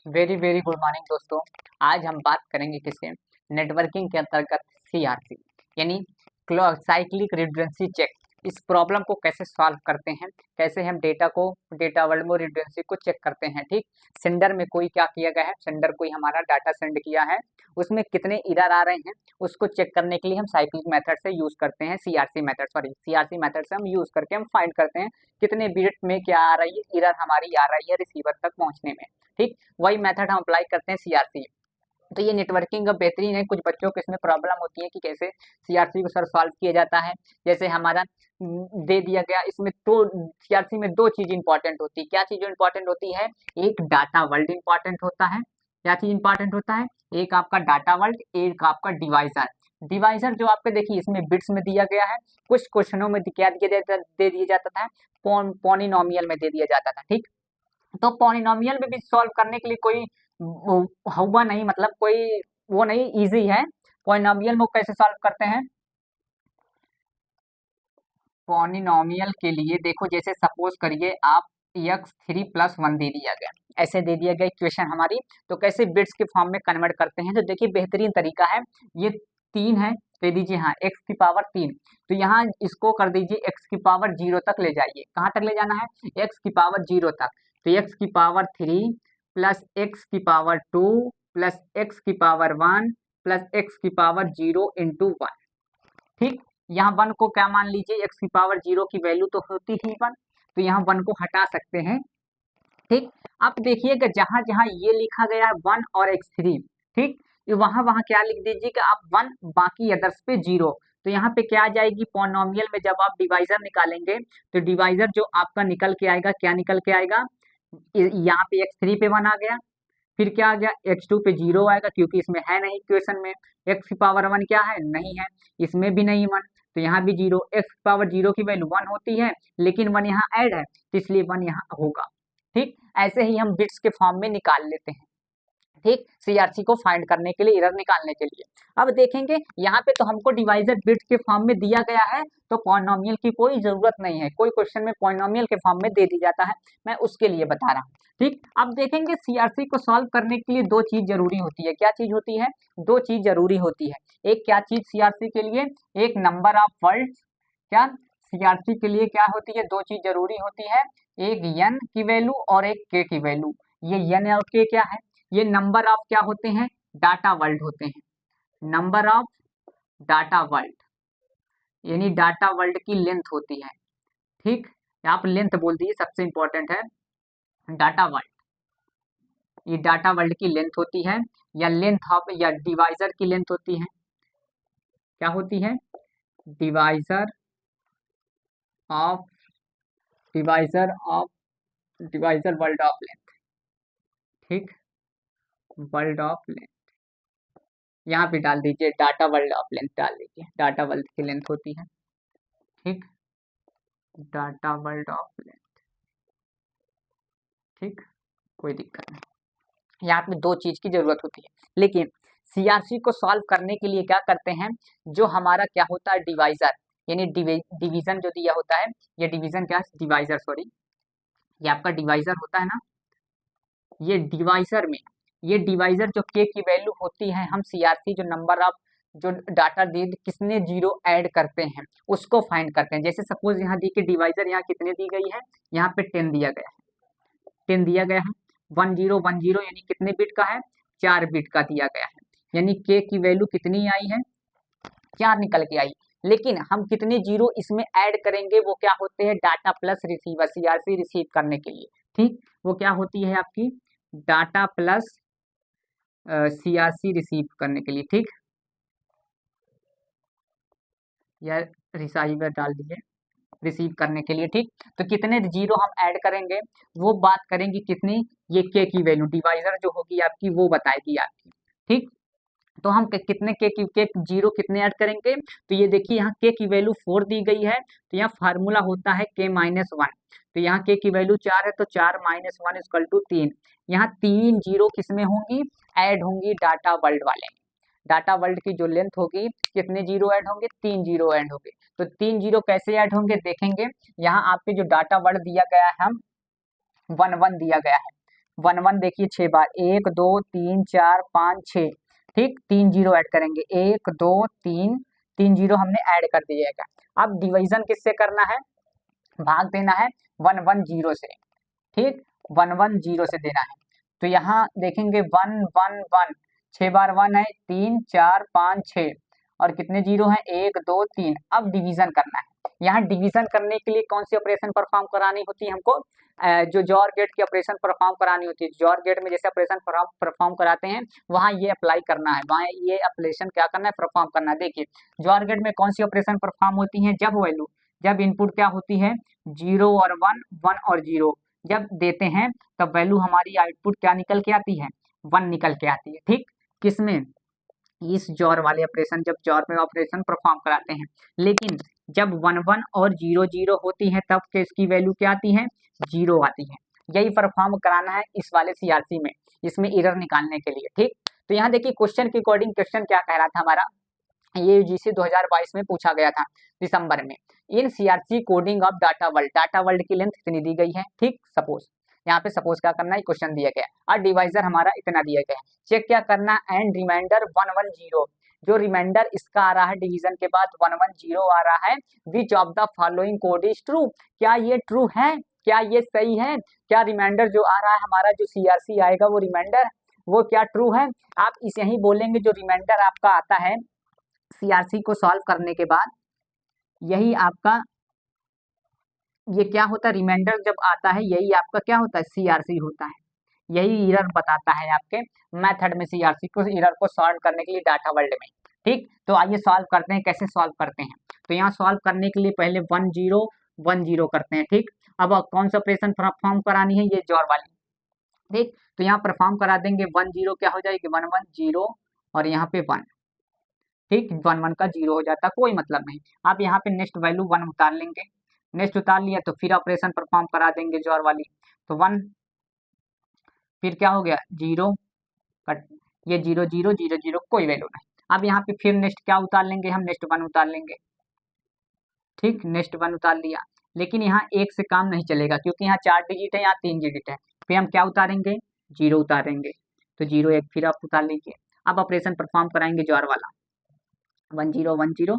Very very good morning दोस्तों। आज हम बात करेंगे किसके, नेटवर्किंग के अंतर्गत सीआरसी यानी साइक्लिक रिडंडेंसी चेक। इस प्रॉब्लम को कैसे सॉल्व करते हैं, कैसे हम डेटा वर्ल्ड में रिडंडेंसी को चेक करते हैं। ठीक, सेंडर में कोई क्या किया गया है, सेंडर कोई हमारा डाटा सेंड किया है, उसमें कितने एरर आ रहे हैं, उसको चेक करने के लिए हम साइक्लिक मेथड से यूज करते हैं, सीआरसी मेथड से हम यूज करके हम फाइंड करते हैं कितने बिट में क्या आ रही है, एरर हमारी आ रही है रिसीवर तक पहुंचने में। ठीक, वही मेथड हम अप्लाई करते हैं सीआरसी। तो ये नेटवर्किंग का बेहतरीन है। कुछ बच्चों को इसमें प्रॉब्लम होती है कि कैसे सीआरसी को सर सॉल्व किया जाता है। जैसे हमारा दे दिया गया, इसमें तो सीआरसी में दो चीज इंपॉर्टेंट होती है। क्या चीज इंपॉर्टेंट होती है? एक डाटा वर्ल्ड इंपॉर्टेंट होता है। क्या चीज इंपॉर्टेंट होता है? एक आपका डाटा वर्ल्ड, एक आपका डिवाइजर। डिवाइजर जो आपके देखिए इसमें बिट्स में दिया गया है, कुछ क्वेश्चनों में क्या दे दिया जाता था, पॉलिनोमियल में दे दिया जाता था। ठीक, तो पॉलिनोमियल में भी सॉल्व करने के लिए कोई हुआ नहीं, मतलब कोई वो नहीं इजी है। पॉलिनोमियल में कैसे सॉल्व करते हैं? पॉलिनोमियल के लिए देखो, जैसे सपोज करिए आप x3+1 दे दिया गया, ऐसे दे दिया गया इक्वेशन हमारी, तो कैसे बिट्स के फॉर्म में कन्वर्ट करते हैं? तो देखिए बेहतरीन तरीका है। ये 3 है, दे दीजिए हाँ x⁻3, तो यहाँ इसको कर दीजिए x⁻0 तक ले जाइए। कहाँ तक ले जाना है? x⁻0 तक। तो x⁻3 plus x⁻2 plus x⁻1 plus x⁻0 into 1। ठीक, यहाँ 1 को क्या मान लीजिए, x⁻0 की वैल्यू तो होती ही 1, तो यहाँ 1 को हटा सकते हैं। ठीक, अब देखिएगा जहां जहां ये लिखा गया है 1 और x3, ठीक, वहां वहां क्या लिख दीजिए कि आप 1, बाकी अदर्स पे 0। तो यहाँ पे क्या आ जाएगी, पॉलिनोमियल में जब आप डिवाइजर निकालेंगे तो डिवाइजर जो आपका निकल के आएगा, क्या निकल के आएगा, यहाँ पे x3 पे 1 आ गया, फिर क्या आ गया, x2 पे 0 आएगा, क्योंकि इसमें है नहीं इक्वेशन में। x⁻1 क्या है, नहीं है, इसमें भी नहीं 1, तो यहाँ भी 0। x⁻0 की वैल्यू 1 होती है, लेकिन 1 यहाँ ऐड है, तो इसलिए 1 यहाँ होगा। ठीक, ऐसे ही हम बिट्स के फॉर्म में निकाल लेते हैं। ठीक, सीआरसी को फाइंड करने के लिए, एरर निकालने के लिए। अब देखेंगे यहाँ पे तो हमको डिवाइजर बिट्स के फॉर्म में दिया गया है, तो पॉलिनोमियल की कोई जरूरत नहीं है। कोई क्वेश्चन में पॉलिनोमियल के फॉर्म में दे दी जाता है, मैं उसके लिए बता रहा हूँ। ठीक, अब देखेंगे सीआरसी को सॉल्व करने के लिए दो चीज जरूरी होती है। क्या चीज होती है? दो चीज जरूरी होती है। एक क्या चीज सीआरसी के लिए? एक नंबर ऑफ वर्ड्स। क्या सीआरसी के लिए क्या होती है? दो चीज जरूरी होती है, एक n की वैल्यू और एक k की वैल्यू। ये n और k क्या है? ये नंबर ऑफ क्या होते हैं, डाटा वर्ल्ड होते हैं। नंबर ऑफ डाटा वर्ल्ड यानी डाटा वर्ल्ड की लेंथ होती है। ठीक, आप लेंथ बोल दीजिए, सबसे इंपॉर्टेंट है डाटा वर्ल्ड। ये डाटा वर्ल्ड की लेंथ होती है, या लेंथ ऑफ, या डिवाइजर की लेंथ होती है। क्या होती है? Divisor of, divisor of, divisor world of length. ठीक, वर्ल्ड ऑफ लेंथ यहाँ पे डाल दीजिए, डाटा वर्ल्ड ऑफ लेंथ डाल दीजिए, डाटा वर्ल्ड की लेंथ होती है। ठीक, डाटा वर्ल्ड ऑफ लेंथ। ठीक, कोई दिक्कत नहीं। यहाँ पे दो चीज की जरूरत होती है, लेकिन सीआरसी को सॉल्व करने के लिए क्या करते हैं, जो हमारा क्या होता है डिवाइजर, यानी डिवीजन जो दिया होता है, ये डिवीजन क्या, डिवाइजर सॉरी, ये आपका डिवाइजर होता है ना, ये डिवाइजर में, ये डिवाइजर जो के की वैल्यू होती है, हम सीआरसी जो नंबर ऑफ जो डाटा दे किसने 0 ऐड करते हैं उसको फाइंड करते हैं। जैसे सपोज यहाँ दी कि डिवाइजर यहाँ कितने दी गई है, यहाँ पे 10 दिया गया है, 10 दिया गया है, 1010 यानी कितने बिट का है, 4 बिट का दिया गया है, यानी के की वैल्यू कितनी आई है, 4 निकल के आई। लेकिन हम कितने 0 इसमें ऐड करेंगे, वो क्या होते हैं, data plus receiver, CRC receive करने के लिए। ठीक, वो क्या होती है आपकी, डाटा प्लस सीआरसी रिसीव करने के लिए। ठीक, या रिसीवर डाल दीजिए, रिसीव करने के लिए। ठीक, तो कितने 0 हम ऐड करेंगे, वो बात करेंगे कितनी, ये के की वैल्यू डिवाइजर जो होगी आपकी वो बताएगी आपकी। ठीक, तो हम कितने के 0 कितने ऐड करेंगे, तो ये देखिए यहाँ के की वैल्यू 4 दी गई है, तो यहाँ फार्मूला होता है k-1। तो यहाँ के की वैल्यू 4 है, तो 4 - 1 = 3। यहाँ 3 0 किसमें होंगी, ऐड होंगी डाटा वर्ल्ड वाले में। डाटा वर्ल्ड की जो लेंथ होगी, कितने 0 ऐड होंगे, 3 0 ऐड होंगे। तो 3 0 कैसे ऐड होंगे देखेंगे। यहाँ आपके जो डाटा वर्ल्ड दिया गया है, हम 1 1 दिया गया है, वन वन देखिए 6 बार, 1 2 3 4 5 6, ठीक 3 जीरो ऐड करेंगे, 1 2 3, 3 जीरो हमने ऐड कर दिएगा। अब डिवीजन किससे करना है, भाग देना है 1 1 0 से, ठीक 1 1 0 से देना है। तो यहाँ देखेंगे 1 1 1, 6 बार 1 है, 3 4 5 6 और कितने जीरो हैं, 1 2 3। अब डिवीजन करना है। यहाँ डिवीजन करने के लिए कौन सी ऑपरेशन परफॉर्म करानी होती है हमको, जो जॉर गेट की ऑपरेशन परफॉर्म करानी होती है। जॉर गेट में जैसे ऑपरेशन परफॉर्म कराते हैं वहाँ ये अप्लाई करना है, वहाँ ये ऑपरेशन क्या करना है, परफॉर्म करना है। देखिए जॉर गेट में कौन सी ऑपरेशन परफॉर्म होती है, जब इनपुट क्या होती है 0 और 1, 1 और 0 जब देते हैं तब वैल्यू हमारी आउटपुट क्या निकल के आती है, 1 निकल के आती है, ठीक किसमें, इस जॉर वाले ऑपरेशन, जब जॉर में ऑपरेशन परफॉर्म कराते हैं। लेकिन जब 1 1 और 0 0 होती है तब के इसकी वैल्यू क्या आती है, 0 आती है। यही परफॉर्म कराना है इस वाले सीआरसी में, इसमें एरर निकालने के लिए, ठीक। तो यहाँ देखिए क्वेश्चन के अकॉर्डिंग, क्वेश्चन क्या कह रहा था हमारा, ये यूजीसी 2022 में पूछा गया था दिसंबर में। In CRC coding of data word की लेंथ इतनी दी गई है, ठीक सपोज यहाँ पे सपोज क्या करना है, क्वेश्चन दिया गया और डिवाइजर हमारा इतना दिया गया है। चेक क्या करना, एंड रिमाइंडर 1 1 0, जो रिमाइंडर इसका आ रहा है डिवीजन के बाद 1 1 0 आ रहा है, which of the following code is true, क्या ये ट्रू है, क्या ये सही है, क्या रिमाइंडर जो आ रहा है हमारा, जो सीआरसी आएगा वो रिमाइंडर वो क्या ट्रू है। आप इसे ही बोलेंगे, जो रिमाइंडर आपका आता है सीआरसी को सॉल्व करने के बाद, यही आपका ये क्या होता है, रिमाइंडर जब आता है यही आपका क्या होता है, सीआरसी होता है। यही एरर बताता है आपके मेथड में, सीआरसी को एरर को सॉल्व करने के लिए डाटा वर्ल्ड में, ठीक। तो आइए सॉल्व करते हैं, कैसे सॉल्व करते हैं। तो यहाँ सॉल्व करने के लिए पहले 1 0 1 0 करते हैं, ठीक। अब कौन सा ऑपरेशन परफॉर्म करानी है, ये जॉर वाली, ठीक। तो यहाँ परफॉर्म करा देंगे, 1 0 क्या हो जाएगी, 1 1 0 और यहाँ पे 1, ठीक 1 1 का 0 हो जाता, कोई मतलब नहीं। आप यहाँ पे नेक्स्ट वैल्यू 1 उतार लेंगे, नेक्स्ट उतार लिया तो फिर ऑपरेशन परफॉर्म करा देंगे जॉर वाली, तो 1 फिर क्या हो गया 0 कट, ये 0 0 0 0 कोई वैल्यू नहीं। अब यहाँ पे फिर नेक्स्ट क्या उतार लेंगे, हम नेक्स्ट 1 उतार लेंगे, ठीक नेक्स्ट 1 उतार लिया। लेकिन यहाँ एक से काम नहीं चलेगा क्योंकि यहाँ 4 डिजिट है, यहाँ 3 डिजिट है, फिर हम क्या उतारेंगे, 0 उतारेंगे, तो 0 1 फिर आप उतार लीजिए। अब ऑपरेशन परफॉर्म कराएंगे जॉर वाला 1 0 1 0।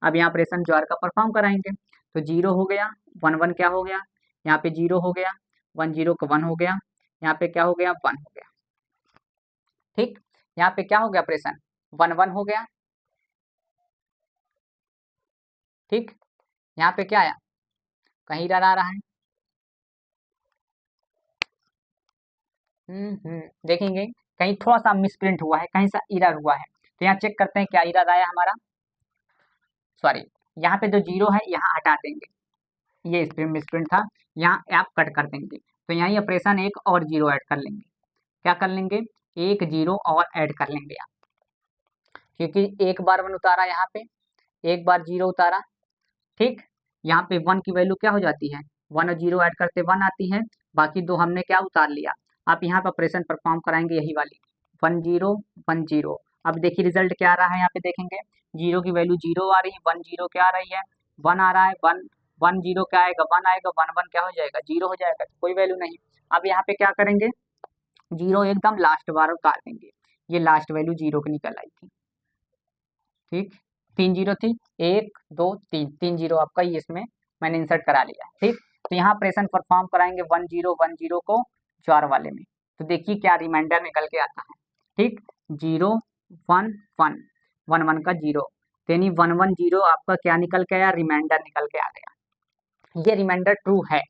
अब यहाँ ऑपरेशन जॉर का परफॉर्म कराएंगे, तो 0 हो गया, 1 1 क्या हो गया, यहाँ पे 0 हो गया, 1 0 का 1 हो गया, यहाँ पे क्या हो गया, 1 हो गया, ठीक। यहाँ पे क्या हो गया, ऑपरेशन 1 1 हो गया, ठीक। यहाँ पे क्या आया, कहीं एरर आ रहा है, देखेंगे कहीं थोड़ा सा मिसप्रिंट हुआ है, कहीं सा एरर हुआ है। तो यहाँ चेक करते हैं क्या एरर आया हमारा, सॉरी यहाँ पे जो 0 है यहाँ हटा देंगे, ये मिसप्रिंट था, यहाँ आप कट कर देंगे। तो यहाँ ही ऑपरेशन एक और 0 ऐड कर लेंगे, क्या कर लेंगे, एक 0 और ऐड कर लेंगे आप, क्योंकि एक बार 1 उतारा, यहाँ पे एक बार 0 उतारा, ठीक। यहाँ पे 1 की वैल्यू क्या हो जाती है, 1 और 0 ऐड करते 1 आती है, बाकी दो हमने क्या उतार लिया। आप यहाँ पे ऑपरेशन परफॉर्म कराएंगे यही वाली 1 0 1 0। अब देखिए रिजल्ट क्या आ रहा है, यहाँ पे देखेंगे 0 की वैल्यू 0 आ रही है, 1 0 क्या आ रही है, 1 आ रहा है, 1 1 0 क्या आएगा, 1 आएगा, 1 1 क्या हो जाएगा, 0 हो जाएगा, तो कोई वैल्यू नहीं। अब यहाँ पे क्या करेंगे, 0 एकदम लास्ट बार उतार देंगे, ये लास्ट वैल्यू 0 की निकल आई थी, ठीक 3 0 थी, 1 2 3, 3 0 आपका ये इसमें मैंने इंसर्ट करा लिया, ठीक। तो यहाँ ऑपरेशन परफॉर्म कराएंगे 1 0 1 0 को जॉर वाले में, तो देखिए क्या रिमाइंडर निकल के आता है, ठीक 0 1 1 1 1 का 0, यानी 1 1 0 आपका क्या निकल के आया, रिमाइंडर निकल के आ गया, ये रिमाइंडर ट्रू है,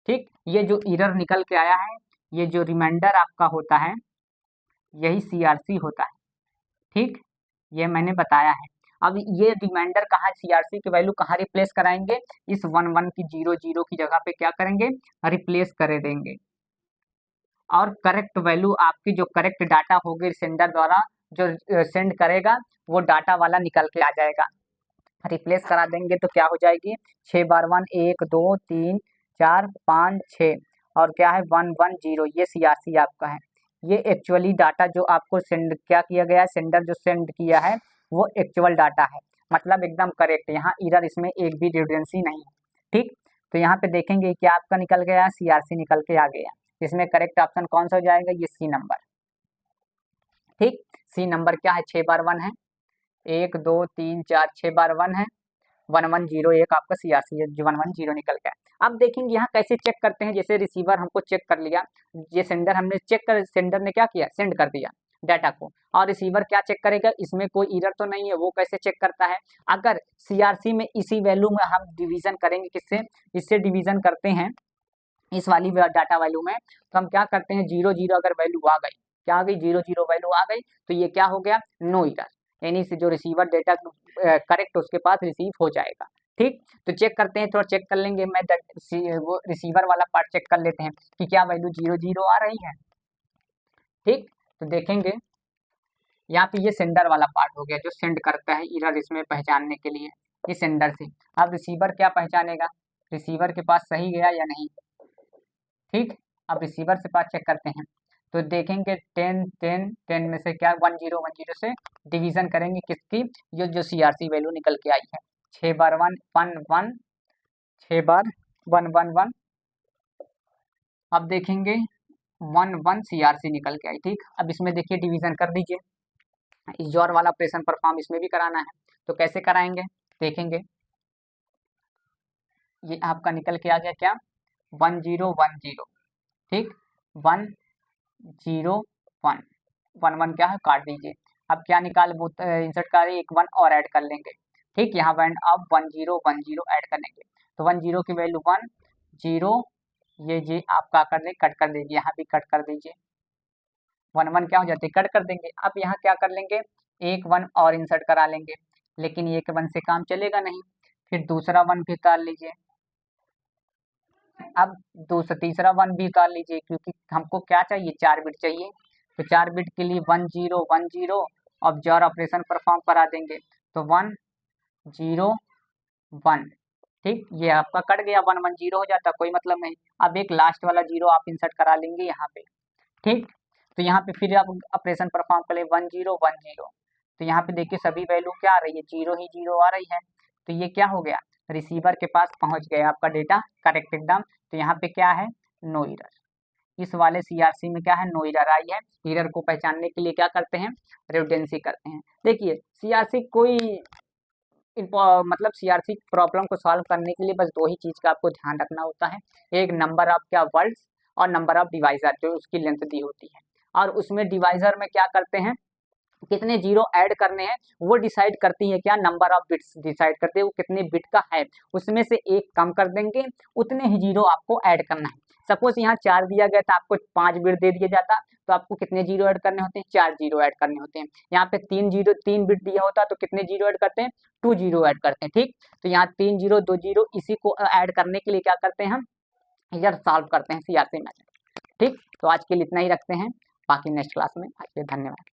ठीक। ये जो एरर निकल के आया है, ये जो रिमाइंडर आपका होता है यही सीआरसी होता है, ठीक ये मैंने बताया है। अब ये रिमाइंडर कहाँ, सीआरसी की वैल्यू कहाँ रिप्लेस कराएंगे, इस 1 1 की 0 0 की जगह पे क्या करेंगे, रिप्लेस कर देंगे, और करेक्ट वैल्यू आपकी जो करेक्ट डाटा होगी सेंडर द्वारा जो सेंड करेगा वो डाटा वाला निकल के आ जाएगा। रिप्लेस करा देंगे तो क्या हो जाएगी, 6 बार 1 1 2 3 4 5 6 और क्या है 1 1 0, ये सीआरसी आपका है। ये एक्चुअली डाटा जो आपको सेंड क्या किया गया है, सेंडर जो सेंड किया है वो एक्चुअल डाटा है, मतलब एकदम करेक्ट, यहाँ एरर इसमें एक भी रिडंडेंसी नहीं है, ठीक। तो यहाँ पे देखेंगे क्या आपका निकल गया, सीआरसी निकल के आ गया, इसमें करेक्ट ऑप्शन कौन सा हो जाएगा, ये सी नंबर। ठीक, सी नंबर क्या है, 6 बार 1 है, 1 2 3 4 6 बार 1 है, 1101 आपका CRC है, जो 110 निकल गया। अब देखेंगे यहाँ कैसे चेक करते हैं, जैसे रिसीवर हमको चेक कर लिया, ये सेंडर हमने चेक कर, सेंडर ने क्या किया, सेंड कर दिया डाटा को, और रिसीवर क्या चेक करेगा, इसमें कोई एरर तो नहीं है, वो कैसे चेक करता है, अगर CRC में इसी वैल्यू में हम डिवीजन करेंगे, किससे, इससे डिवीजन करते हैं, इस वाली डाटा वैल्यू में, तो हम क्या करते हैं, 0 0 अगर वैल्यू आ गई, क्या आ गई, 0 0 वैल्यू आ गई, तो ये क्या हो गया, नो एरर, यानी से जो रिसीवर डेटा करेक्ट उसके पास रिसीव हो जाएगा। ठीक, तो चेक करते हैं, थोड़ा चेक कर लेंगे, मैं वो रिसीवर वाला पार्ट चेक कर लेते हैं कि क्या वैल्यू 0 0 आ रही है। ठीक, तो देखेंगे यहाँ पे ये सेंडर वाला पार्ट हो गया, जो सेंड करता है एरर इसमें पहचानने के लिए, इस सेंडर से। अब रिसीवर क्या पहचानेगा, रिसीवर के पास सही गया या नहीं। ठीक, अब रिसीवर से पास चेक करते हैं, तो देखेंगे 10 10 10 में से क्या 10 10 से डिवीजन करेंगे किसकी, ये जो CRC वैल्यू निकल के आई है, 6 बार 1 1 1, 6 बार 1 1 1। अब देखेंगे 1 1 CRC निकल के आई। ठीक, अब इसमें देखिए डिवीजन कर दीजिए, इस जोर वाला ऑपरेशन परफॉर्म इसमें भी कराना है, तो कैसे कराएंगे देखेंगे, ये आपका निकल के आ गया क्या, 1 0 1 0। ठीक, 1 0 1 1 1 क्या है, काट दीजिए। अब क्या निकाल इंसर्ट कर, एक 1 और ऐड कर लेंगे। ठीक, यहाँ वन अब 1 0 1 0 ऐड करेंगे, तो 1 0 की वैल्यू 1 0, ये जी आप क्या कर दें, कट कर दीजिए, यहाँ भी कट कर दीजिए, 1 1 क्या हो जाती है, कट कर देंगे। अब यहाँ क्या कर लेंगे, एक 1 और इंसर्ट करा लेंगे, लेकिन एक 1 से काम चलेगा नहीं, फिर दूसरा 1 भी उतार लीजिए, अब दूसरा तीसरा 1 भी उतार लीजिए, क्योंकि हमको क्या चाहिए, 4 बिट चाहिए, तो 4 बिट के लिए 1 0 1 0, अब जोर ऑपरेशन परफॉर्म करा देंगे, तो 1 0 1। ठीक, ये आपका कट गया, 1 1 0 हो जाता, कोई मतलब नहीं। अब एक लास्ट वाला 0 आप इंसर्ट करा लेंगे यहाँ पे। ठीक, तो यहाँ पे फिर आप ऑपरेशन परफॉर्म कर ले, 1 0 1 0, तो यहाँ पे देखिए सभी वैल्यू क्या आ रही है, 0 ही 0 आ रही है, तो ये क्या हो गया, रिसीवर के पास पहुंच गया आपका डेटा करेक्ट एकदम। तो यहाँ पे क्या है, नो एरर, इस वाले CRC में क्या है, नो एरर आई है। एरर को पहचानने के लिए क्या करते हैं, रिडंडेंसी करते हैं। देखिए CRC कोई मतलब CRC प्रॉब्लम को सॉल्व करने के लिए बस 2 ही चीज का आपको ध्यान रखना होता है, एक नंबर ऑफ क्या वर्ड्स, और नंबर ऑफ डिवाइजर जो उसकी लेंथ दी होती है, और उसमें डिवाइजर में क्या करते हैं, कितने जीरो ऐड करने हैं वो डिसाइड करती है, क्या नंबर ऑफ बिट्स डिसाइड करते हैं, वो कितने बिट का है, उसमें से एक कम कर देंगे, उतने ही जीरो आपको ऐड करना है। सपोज यहाँ 4 दिया गया था, आपको 5 बिट दे दिया जाता, तो आपको कितने जीरो ऐड करने होते हैं, 4 जीरो ऐड करने होते हैं। यहाँ पे 3 बिट दिया होता तो कितने जीरो ऐड करते हैं, 2 जीरो ऐड करते हैं। ठीक, तो यहाँ 3 0 2 0, इसी को ऐड करने के लिए क्या करते हैं, हम इधर सॉल्व करते हैं CRC मैथड। ठीक, तो आज के लिए इतना ही रखते हैं, बाकी नेक्स्ट क्लास में आइए, धन्यवाद।